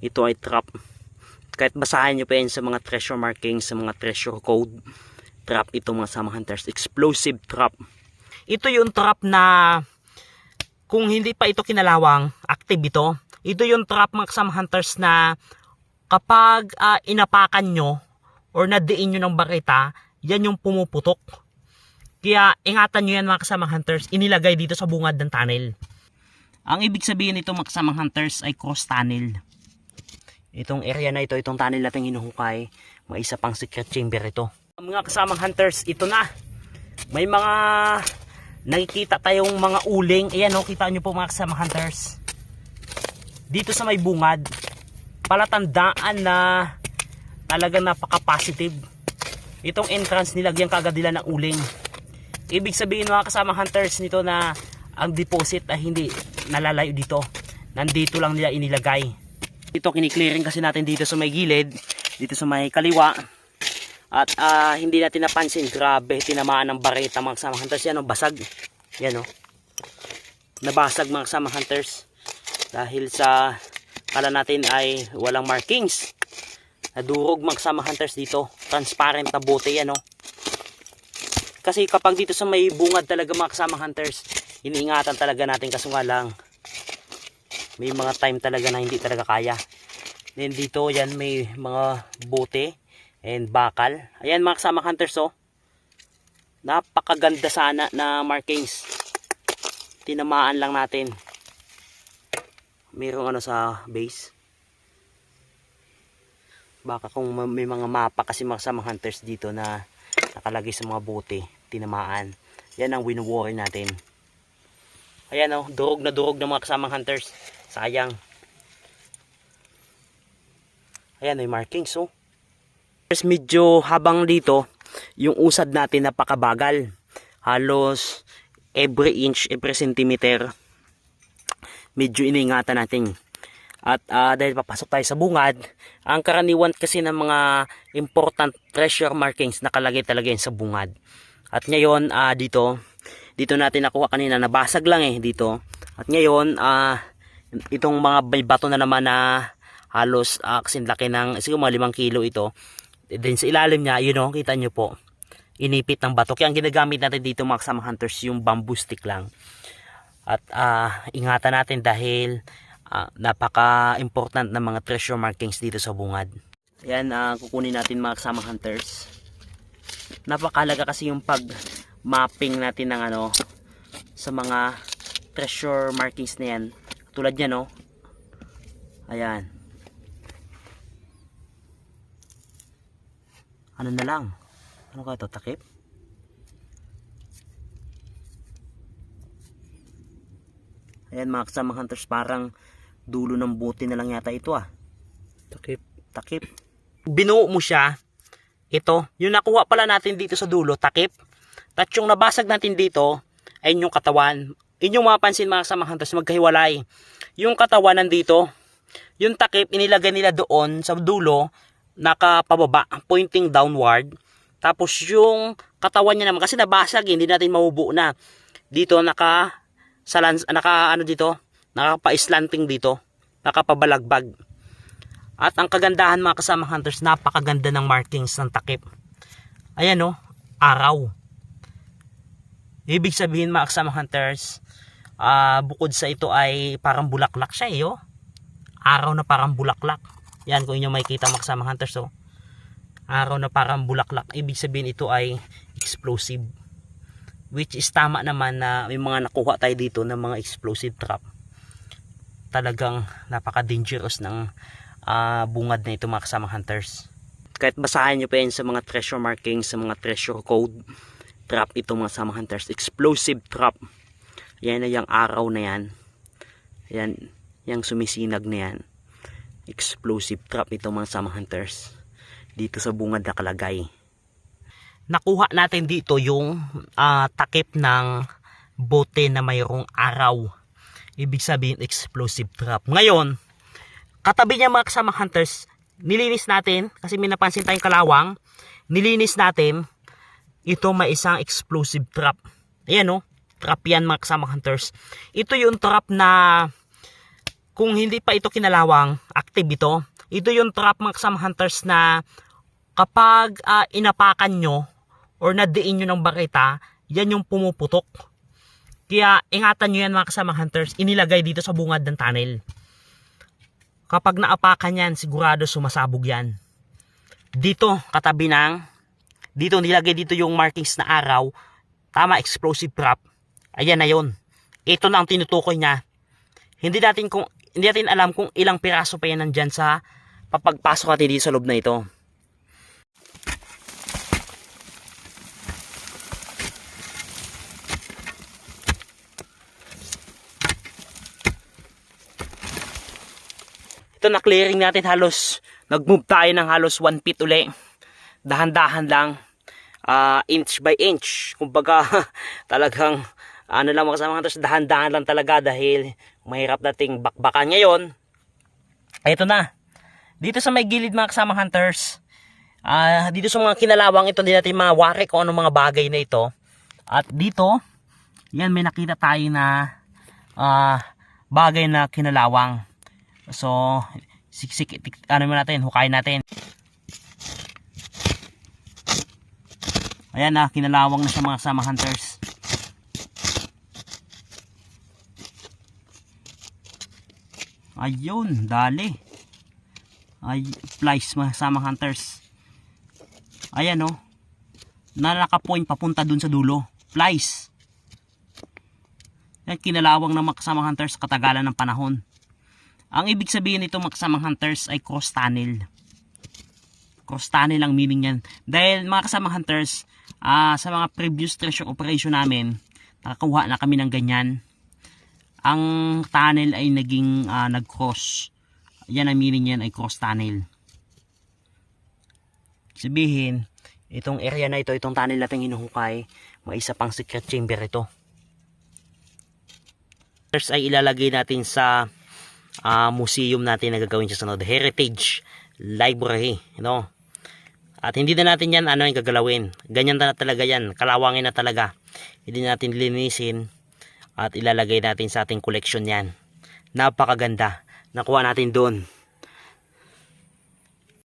Ito ay trap. Kahit basahin nyo pa yan sa mga treasure markings, sa mga treasure code, trap ito mga kasama hunters. Explosive trap. Ito yung trap na kung hindi pa ito kinalawang, active ito. Ito yung trap mga kasama hunters na kapag inapakan nyo or nadiin nyo ng barita, yan yung pumuputok. Kaya ingatan nyo yan mga kasama hunters, inilagay dito sa bungad ng tunnel. Ang ibig sabihin nito mga kasama hunters ay cross tunnel. Itong area na ito, itong tunnel natin hinuhukay, may isa pang secret chamber ito. Mga kasamang hunters, ito na. May mga nakikita tayong mga uling. Ayan o, kita nyo po mga kasamang hunters. Dito sa may bungad, palatandaan na talagang napaka-positive. Itong entrance nilagyan kagad nila ng uling. Ibig sabihin mga kasamang hunters nito na ang deposit ay hindi nalalayo dito. Nandito lang nila inilagay. Ito kiniklearing kasi natin dito sa may gilid, dito sa may kaliwa. At hindi natin napansin, grabe, tinamaan ng bareta mga kasama hunters. Yan o, basag. Yan o. Nabasag mga kasama hunters. Dahil sa kala natin ay walang markings. Nadurog mga kasama hunters dito. Transparent na bote yan o. Kasi kapag dito sa may bungad talaga mga kasama hunters, iniingatan talaga natin kaso nga lang. May mga time talaga na hindi talaga kaya. Then dito yan may mga bote and bakal. Ayan mga kasama hunters oh. Napakaganda sana na markings. Tinamaan lang natin. Mayroong ano sa base. Baka kung may mga mapa kasi mga kasama hunters dito na nakalagay sa mga bote, tinamaan. Yan ang wino-worry natin. Ayan oh, durog na mga kasamang hunters. Sayang. Ayan, may markings oh. Medyo habang dito, yung usad natin napakabagal. Halos every inch, every centimeter, medyo iningatan natin. At dahil papasok tayo sa bungad, ang karaniwan kasi ng mga important treasure markings nakalagay talaga yun sa bungad. At ngayon, dito natin nakuha kanina, nabasag lang dito. At ngayon, itong mga may bato na naman na halos kasing laki ng siguro mga 5 kilo ito. Then sa ilalim niya, yun o, kita nyo po, inipit ng bato. Kaya ang ginagamit natin dito mga kasama hunters, yung bamboo stick lang. At ingatan natin dahil napaka-important na mga treasure markings dito sa bungad. Ayan, kukunin natin mga kasama hunters. Napakalaga kasi yung pag-mapping natin ng sa mga treasure markings na yan. Tulad yan oh. Ayan. Ano na lang? Ano kaya ito? Takip? Ayan mga kasama hunters, parang dulo ng bote na lang yata ito ah. Takip. Binuo mo siya. Ito, yung nakuha pala natin dito sa dulo, takip. At yung nabasag natin dito ay yung katawan. Inyong mapansin mga kasama hunters, magkahiwalay. Yung katawan nandito, yung takip inilagay nila doon sa dulo, nakapababa, pointing downward. Tapos yung katawan niya naman, kasi nabasag, hindi natin mabubuo na. Dito nakapa-slanting dito, nakapabalagbag. At ang kagandahan mga kasama hunters, napakaganda ng markings ng takip. Ayan o, araw. Ibig sabihin mga kasama hunters, bukod sa ito ay parang bulaklak siya oh. Araw na parang bulaklak. Yan kung inyo makikita mga kasama hunters oh. Araw na parang bulaklak. Ibig sabihin ito ay explosive. Which is tama naman na may mga nakuha tayo dito ng mga explosive trap. Talagang napaka-dangerous ng bungad na ito mga kasama hunters. Kahit basahin nyo pa yan sa mga treasure markings, sa mga treasure code, trap ito mga kasama hunters. Explosive trap. Yan na yung araw na yan. Yan, yung sumisinag na yan. Explosive trap ito mga kasama hunters. Dito sa bungad nakalagay. Nakuha natin dito yung takip ng bote na mayroong araw. Ibig sabihin explosive trap. Ngayon, katabi niya mga kasama hunters, nilinis natin kasi may napansin tayong kalawang. Nilinis natin. Ito may isang explosive trap. Ayan o, trap yan mga kasama hunters. Ito yung trap na kung hindi pa ito kinalawang, active ito. Ito yung trap mga kasama hunters na kapag inapakan nyo or nadiin nyo ng barita, yan yung pumuputok. Kaya ingatan nyo yan mga kasama hunters, inilagay dito sa bungad ng tunnel. Kapag naapakan yan, sigurado sumasabog yan. Dito, katabi ng, dito nilagay dito yung markings na araw, tama, explosive trap. Ayan na yun. Ito na ang tinutukoy niya. Hindi natin alam kung ilang piraso pa yan nandyan sa papagpasok natin dito sa loob na ito. Ito na clearing natin, halos nag-move tayo ng halos 1 feet uli. Dahan-dahan lang, inch by inch. Kumbaga talagang ano lang mga kasama hunters, dahan-dahan lang talaga dahil mahirap nating bakbakan ngayon. Ito na. Dito sa may gilid mga kasama hunters, dito sa mga kinalawang ito, hindi natin mawari kung anong mga bagay na ito. At dito, yan may nakita tayo na bagay na kinalawang. So, ano mo natin, hukayin natin. Ayan na, kinalawang na siya mga kasama hunters. Ayun, dali. Ay, flies mga kasama hunters. Ayan o. Nakapoint papunta dun sa dulo. Flies. Yan, kinalawang na mga kasama hunters katagalan ng panahon. Ang ibig sabihin nito mga kasamang hunters ay cross tunnel. Cross tunnel ang meaning yan. Dahil mga kasamang hunters, sa mga previous treasure operation namin, nakakuha na kami ng ganyan. Ang tunnel ay naging nag-cross. Yan ang meaning yan ay cross tunnel. Sabihin, itong area na ito, itong tunnel natin hinuhukay, may isa pang secret chamber ito. First ay ilalagay natin sa museum natin na gagawin sa sunod, heritage library, at hindi na natin yan yung gagalawin, ganyan na talaga yan, kalawangin na talaga, hindi natin linisin at ilalagay natin sa ating collection yan. Napakaganda, nakuha natin doon